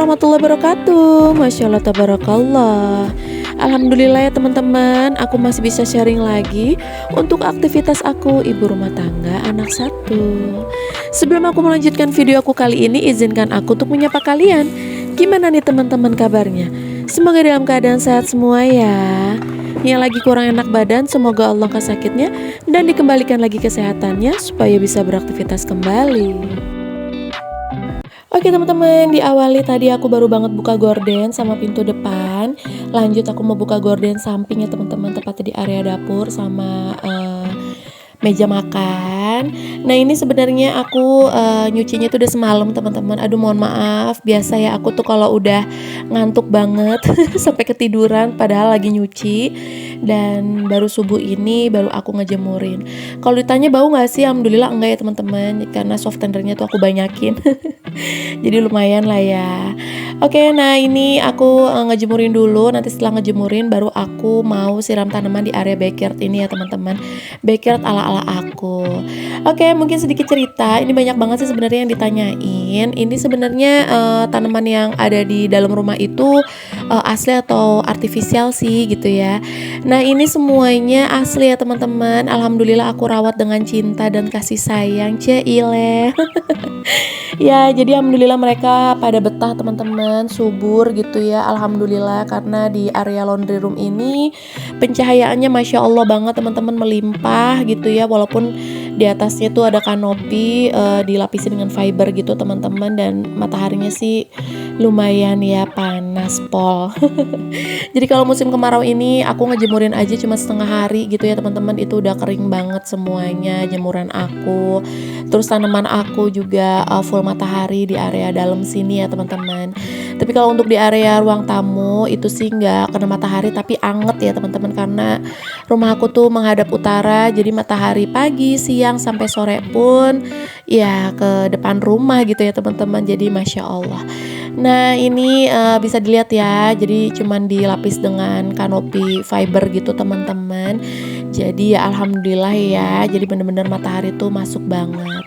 warahmatullahi wabarakatuh. Masya Allah, tabarakallah. Alhamdulillah ya teman-teman, aku masih bisa sharing lagi untuk aktivitas aku ibu rumah tangga anak satu. Sebelum aku melanjutkan video aku kali ini, izinkan aku untuk menyapa kalian. Gimana nih teman-teman kabarnya? Semoga dalam keadaan sehat semua ya. Yang lagi kurang enak badan, semoga Allah angkat sakitnya dan dikembalikan lagi kesehatannya supaya bisa beraktivitas kembali. Oke teman-teman, diawali tadi aku baru banget buka gorden sama pintu depan. Lanjut aku mau buka gorden sampingnya teman-teman, tepatnya di area dapur sama meja makan. Nah ini sebenarnya aku nyucinya tuh udah semalam teman-teman. Aduh mohon maaf, biasa ya aku tuh kalau udah ngantuk banget sampai ketiduran padahal lagi nyuci. Dan baru subuh ini baru aku ngejemurin. Kalau ditanya bau nggak sih? Alhamdulillah enggak ya teman-teman, karena soft tendernya tuh aku banyakin. Jadi lumayan lah ya. Oke, nah ini aku ngejemurin dulu. Nanti setelah ngejemurin baru aku mau siram tanaman di area backyard ini ya teman-teman. Backyard ala-ala aku. Oke, mungkin sedikit cerita. Ini banyak banget sih sebenarnya yang ditanyain. Ini sebenarnya tanaman yang ada di dalam rumah itu asli atau artifisial sih gitu ya. Nah ini semuanya asli ya teman-teman. Alhamdulillah aku rawat dengan cinta dan kasih sayang. Cile. Ya, jadi alhamdulillah mereka pada betah teman-teman, subur gitu ya. Alhamdulillah karena di area laundry room ini pencahayaannya masya Allah banget teman-teman, melimpah gitu ya. Walaupun di atasnya tuh ada kanopi dilapisi dengan fiber gitu teman-teman, dan mataharinya sih lumayan ya panas pol. Jadi kalau musim kemarau ini aku ngejemurin aja cuma setengah hari gitu ya teman-teman. Itu udah kering banget semuanya jemuran aku. Terus tanaman aku juga full matahari di area dalam sini ya teman-teman. Tapi kalau untuk di area ruang tamu itu sih nggak kena matahari tapi anget ya teman-teman, karena rumah aku tuh menghadap utara. Jadi matahari pagi, siang sampai sore pun ya ke depan rumah gitu ya teman-teman. Jadi masya Allah. Nah ini bisa dilihat ya, jadi cuman dilapis dengan kanopi fiber gitu teman-teman. Jadi ya alhamdulillah ya, jadi bener-bener matahari tuh masuk banget.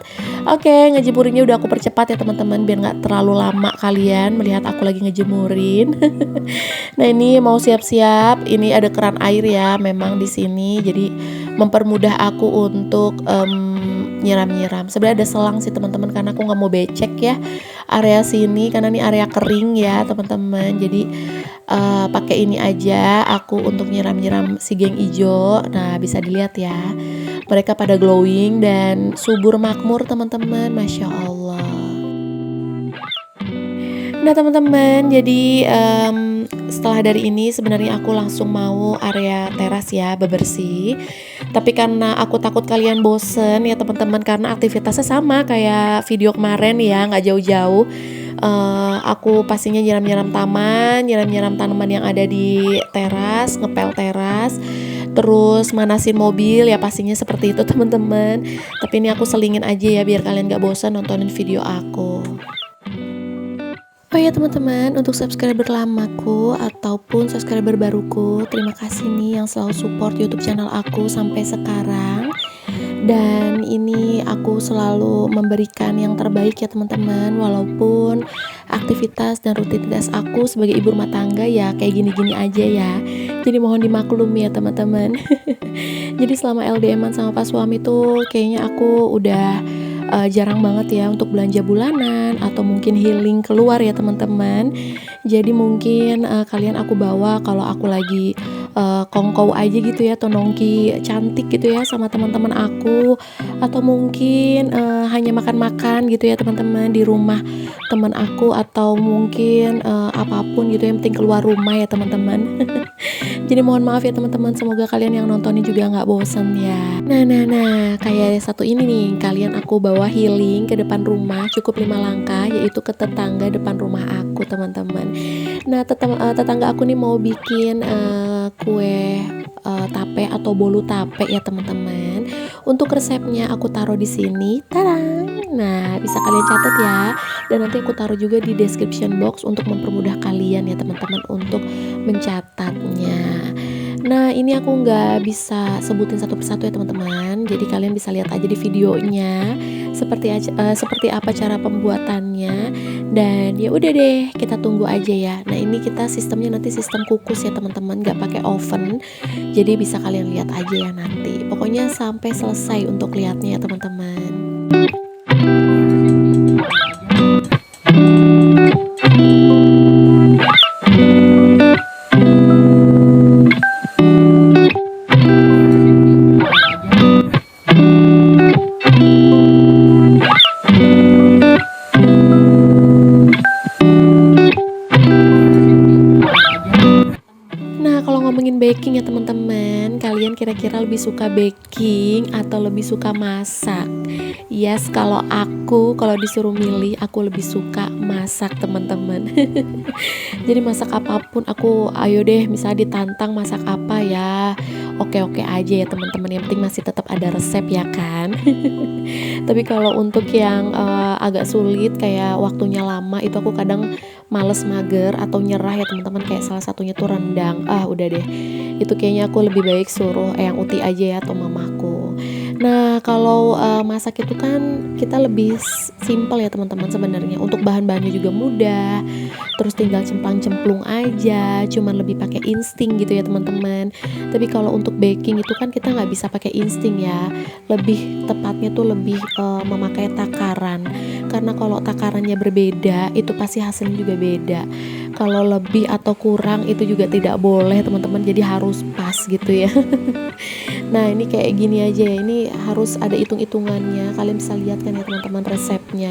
Oke, ngejemurinnya udah aku percepat ya teman-teman, biar nggak terlalu lama kalian melihat aku lagi ngejemurin. Nah ini mau siap-siap, ini ada keran air ya memang di sini, jadi mempermudah aku untuk nyiram-nyiram. Sebenarnya ada selang sih teman-teman, karena aku nggak mau becek ya area sini, karena ini area kering ya teman-teman. Jadi pakai ini aja aku untuk nyiram-nyiram si geng ijo. Nah bisa dilihat ya, mereka pada glowing dan subur makmur teman-teman, masya Allah. Nah teman-teman, jadi setelah dari ini sebenarnya aku langsung mau area teras ya bebersih. Tapi karena aku takut kalian bosen ya teman-teman, karena aktivitasnya sama kayak video kemarin ya, nggak jauh-jauh. Aku pastinya nyiram-nyiram taman, nyiram-nyiram tanaman yang ada di teras, ngepel teras, terus manasin mobil ya pastinya seperti itu teman-teman. Tapi ini aku selingin aja ya biar kalian gak bosan nontonin video aku. Oh ya teman-teman, untuk subscriber lamaku ataupun subscriber baruku, terima kasih nih yang selalu support YouTube channel aku sampai sekarang. Dan ini aku selalu memberikan yang terbaik ya teman-teman, walaupun aktivitas dan rutinitas aku sebagai ibu rumah tangga ya kayak gini-gini aja ya. Jadi mohon dimaklumi ya teman-teman. Jadi selama LDM-an sama pas suami tuh kayaknya aku udah jarang banget ya untuk belanja bulanan atau mungkin healing keluar ya teman-teman. Jadi mungkin kalian aku bawa kalau aku lagi kongkow aja gitu ya, atau nongki cantik gitu ya sama teman-teman aku, atau mungkin hanya makan-makan gitu ya teman-teman di rumah teman aku, atau mungkin apapun gitu, yang penting keluar rumah ya teman-teman. Jadi mohon maaf ya teman-teman, semoga kalian yang nontonnya juga nggak bosan ya. Nah, kayak satu ini nih, kalian aku bawa healing ke depan rumah cukup 5 langkah, yaitu ke tetangga depan rumah aku teman-teman. Nah tetangga aku nih mau bikin kue tape atau bolu tape ya teman-teman. Untuk resepnya aku taruh di sini. Tarang. Nah, bisa kalian catat ya. Dan nanti aku taruh juga di description box untuk mempermudah kalian ya teman-teman untuk mencatatnya. Nah, ini aku nggak bisa sebutin satu persatu ya teman-teman. Jadi kalian bisa lihat aja di videonya seperti apa cara pembuatannya. Dan ya udah deh, kita tunggu aja ya. Nah, ini kita sistemnya nanti sistem kukus ya teman-teman, nggak pakai oven. Jadi bisa kalian lihat aja ya nanti. Pokoknya sampai selesai untuk lihatnya ya teman-teman. Nah, kalau ngomongin baking ya teman-teman, kalian kira-kira lebih suka baking atau lebih suka masak? Yes, kalau disuruh milih, aku lebih suka masak teman-teman. Jadi masak apapun aku ayo deh, misalnya ditantang masak apa ya, oke-oke aja ya teman-teman, yang penting masih tetap ada resep ya kan. Tapi kalau untuk yang agak sulit kayak waktunya lama itu aku kadang males, mager atau nyerah ya teman-teman, kayak salah satunya tuh rendang. Udah deh, itu kayaknya aku lebih baik suruh Eyang Uti aja ya atau mamaku. Nah, kalau masak itu kan kita lebih simpel ya teman-teman sebenarnya. Untuk bahan-bahannya juga mudah. Terus tinggal cemplang-cemplung aja, cuman lebih pakai insting gitu ya teman-teman. Tapi kalau untuk baking itu kan kita nggak bisa pakai insting ya. Lebih tepatnya tuh lebih memakai takaran. Karena kalau takarannya berbeda, itu pasti hasilnya juga beda. Kalau lebih atau kurang itu juga tidak boleh teman-teman. Jadi harus pas gitu ya. Nah, ini kayak gini aja ya, ini harus ada hitung-hitungannya. Kalian bisa lihat kan ya teman-teman resepnya.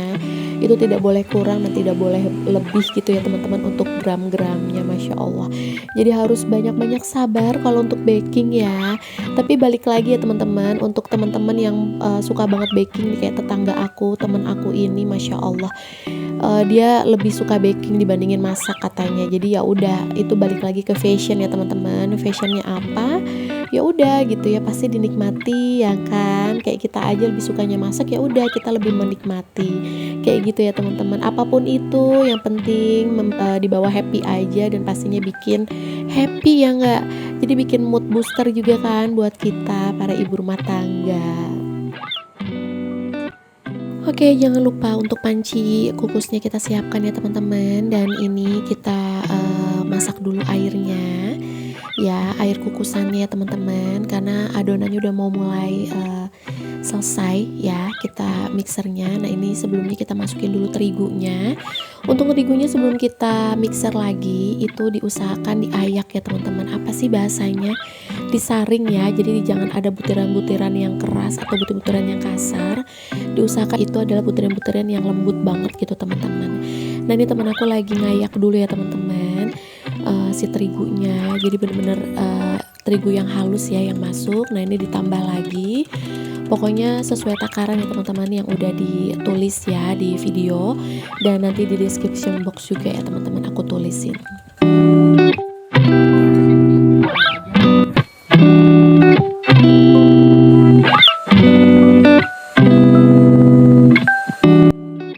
Itu tidak boleh kurang dan tidak boleh lebih gitu ya teman-teman untuk gram-gramnya, Masya Allah. Jadi harus banyak-banyak sabar kalau untuk baking ya. Tapi balik lagi ya teman-teman, untuk teman-teman yang suka banget baking nih, kayak tetangga aku, temen aku ini, Masya Allah. Dia lebih suka baking dibandingin masak katanya. Jadi ya udah, itu balik lagi ke fashion ya teman-teman. Fashionnya apa? Ya udah gitu ya, pasti dinikmati ya kan. Kayak kita aja lebih sukanya masak, ya udah kita lebih menikmati. Kayak gitu ya teman-teman. Apapun itu yang penting dibawa happy aja, dan pastinya bikin happy ya enggak. Jadi bikin mood booster juga kan buat kita para ibu rumah tangga. Oke, jangan lupa untuk panci kukusnya kita siapkan ya teman-teman. Dan ini kita masak dulu airnya. Ya, air kukusannya ya teman-teman, karena adonannya udah mau mulai selesai ya, kita mixernya. Nah, ini sebelumnya kita masukin dulu terigunya. Untuk terigunya sebelum kita mixer lagi, itu diusahakan diayak ya teman-teman. Apa sih bahasanya? Disaring ya, jadi jangan ada butiran-butiran yang keras atau butiran-butiran yang kasar. Diusahakan itu adalah butiran-butiran yang lembut banget gitu teman-teman. Nah, ini teman aku lagi ngayak dulu ya teman-teman, si terigunya. Jadi bener-bener terigu yang halus ya yang masuk. Nah, ini ditambah lagi. Pokoknya sesuai takaran ya teman-teman yang udah ditulis ya di video, dan nanti di description box juga ya teman-teman aku tulisin.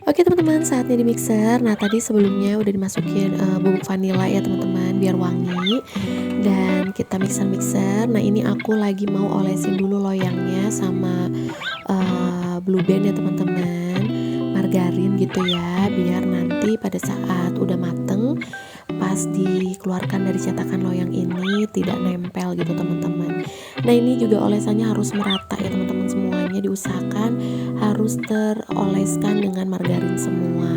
Oke teman-teman, saatnya di mixer. Nah, tadi sebelumnya udah dimasukin bubuk vanila ya teman-teman biar wangi, dan kita mixer. Nah, ini aku lagi mau olesin dulu loyangnya sama blue band ya teman-teman, margarin gitu ya, biar nanti pada saat udah mateng pas dikeluarkan dari cetakan loyang ini tidak nempel gitu teman-teman. Nah, ini juga olesannya harus merata ya teman-teman, semuanya diusahakan harus teroleskan dengan margarin semua.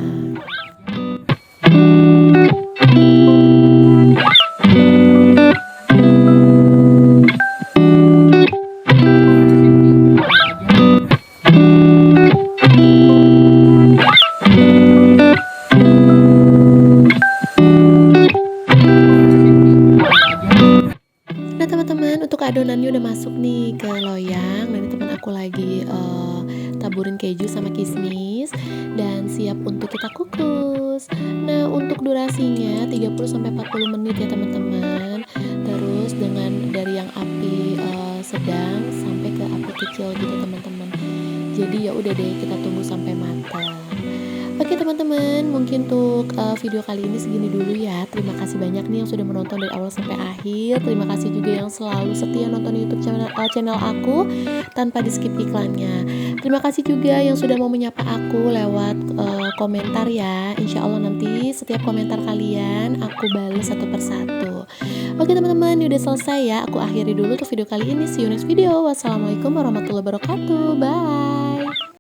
Nah teman-teman, untuk adonannya udah masuk nih ke loyang. Nah, ini teman aku lagi taburin keju sama kismis dan siap untuk kita kukus. Nah, untuk durasinya 30-40 menit ya teman-teman. Terus dari yang api sedang sampai ke api kecil gitu teman-teman. Jadi ya udah deh, kita tunggu sampai matang. Oke Oke teman-teman, mungkin untuk video kali ini segini dulu ya. Terima kasih banyak nih yang sudah menonton dari awal sampai akhir. Terima kasih juga yang selalu setia nonton YouTube channel aku tanpa di skip iklannya. Terima kasih juga yang sudah mau menyapa aku lewat komentar ya. Insya Allah nanti setiap komentar kalian aku balas satu persatu. Oke teman-teman, ini udah selesai ya. Aku akhiri dulu untuk video kali ini. See you next video. Wassalamualaikum warahmatullahi wabarakatuh. Bye.